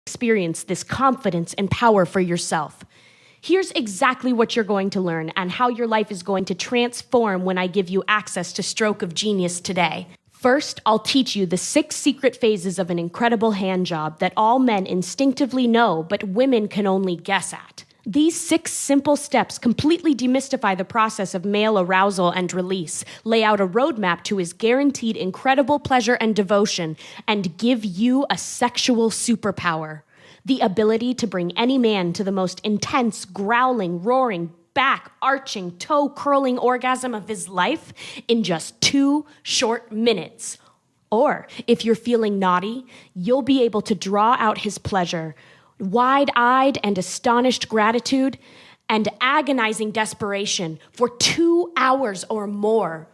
experience this confidence and power for yourself. Here's exactly what you're going to learn and how your life is going to transform when I give you access to Stroke of Genius today. First, I'll teach you the 6 secret phases of an incredible hand job that all men instinctively know, but women can only guess at. These 6 simple steps completely demystify the process of male arousal and release, lay out a roadmap to his guaranteed incredible pleasure and devotion, and give you a sexual superpower. The ability to bring any man to the most intense, growling, roaring, back-arching, toe-curling orgasm of his life in just 2 short minutes. Or, if you're feeling naughty, you'll be able to draw out his pleasure, wide-eyed and astonished gratitude, and agonizing desperation for 2 hours or more,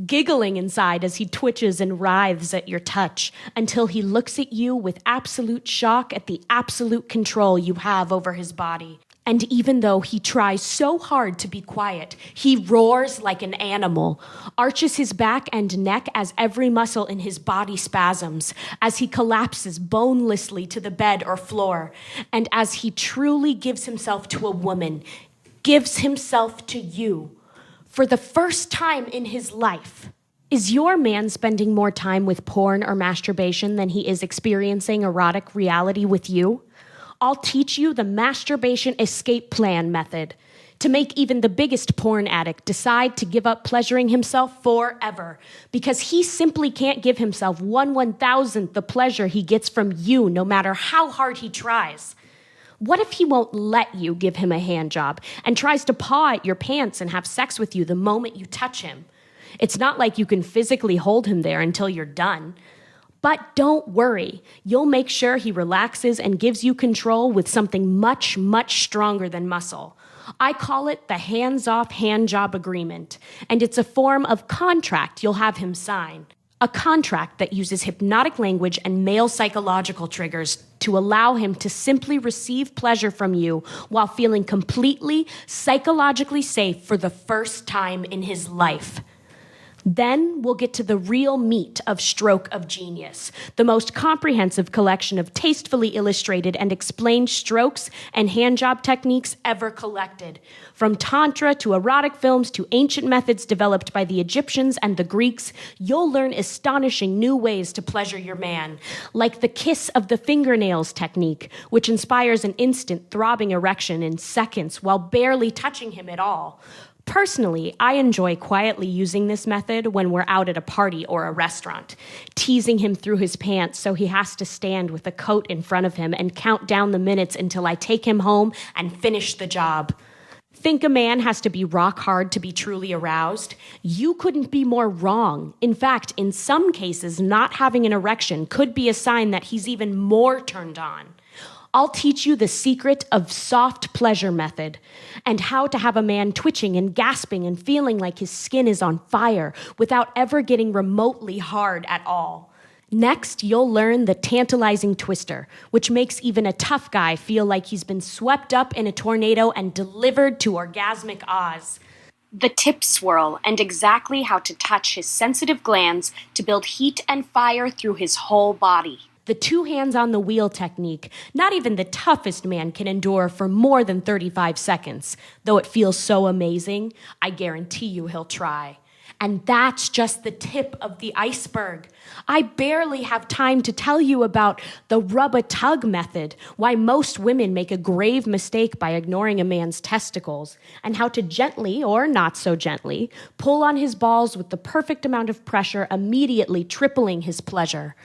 giggling inside as he twitches and writhes at your touch until he looks at you with absolute shock at the absolute control you have over his body. And even though he tries so hard to be quiet, he roars like an animal, arches his back and neck as every muscle in his body spasms, as he collapses bonelessly to the bed or floor, and as he truly gives himself to a woman, gives himself to you, for the first time in his life. Is your man spending more time with porn or masturbation than he is experiencing erotic reality with you? I'll teach you the masturbation escape plan method to make even the biggest porn addict decide to give up pleasuring himself forever because he simply can't give himself 1/1000th the pleasure he gets from you no matter how hard he tries. What if he won't let you give him a hand job and tries to paw at your pants and have sex with you the moment you touch him? It's not like you can physically hold him there until you're done. But don't worry, you'll make sure he relaxes and gives you control with something much, much stronger than muscle. I call it the hands-off hand job agreement, and it's a form of contract you'll have him sign. A contract that uses hypnotic language and male psychological triggers to allow him to simply receive pleasure from you while feeling completely psychologically safe for the first time in his life. Then we'll get to the real meat of Stroke of Genius, the most comprehensive collection of tastefully illustrated and explained strokes and handjob techniques ever collected. From tantra to erotic films to ancient methods developed by the Egyptians and the Greeks, you'll learn astonishing new ways to pleasure your man, like the kiss of the fingernails technique, which inspires an instant throbbing erection in seconds while barely touching him at all. Personally, I enjoy quietly using this method when we're out at a party or a restaurant, teasing him through his pants so he has to stand with a coat in front of him and count down the minutes until I take him home and finish the job. Think a man has to be rock hard to be truly aroused? You couldn't be more wrong. In fact, in some cases, not having an erection could be a sign that he's even more turned on. I'll teach you the secret of soft pleasure method and how to have a man twitching and gasping and feeling like his skin is on fire without ever getting remotely hard at all. Next, you'll learn the tantalizing twister, which makes even a tough guy feel like he's been swept up in a tornado and delivered to orgasmic Oz. The tip swirl and exactly how to touch his sensitive glands to build heat and fire through his whole body. The 2 hands on the wheel technique, not even the toughest man can endure for more than 35 seconds. Though it feels so amazing, I guarantee you he'll try. And that's just the tip of the iceberg. I barely have time to tell you about the rub-a-tug method, why most women make a grave mistake by ignoring a man's testicles, and how to gently, or not so gently, pull on his balls with the perfect amount of pressure, immediately tripling his pleasure.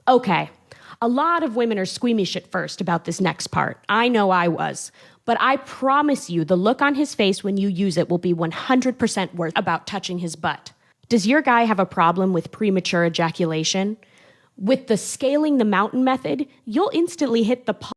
Okay. A lot of women are squeamish at first about this next part. I know I was. But I promise you the look on his face when you use it will be 100% worth about touching his butt. Does your guy have a problem with premature ejaculation? With the scaling the mountain method, you'll instantly hit the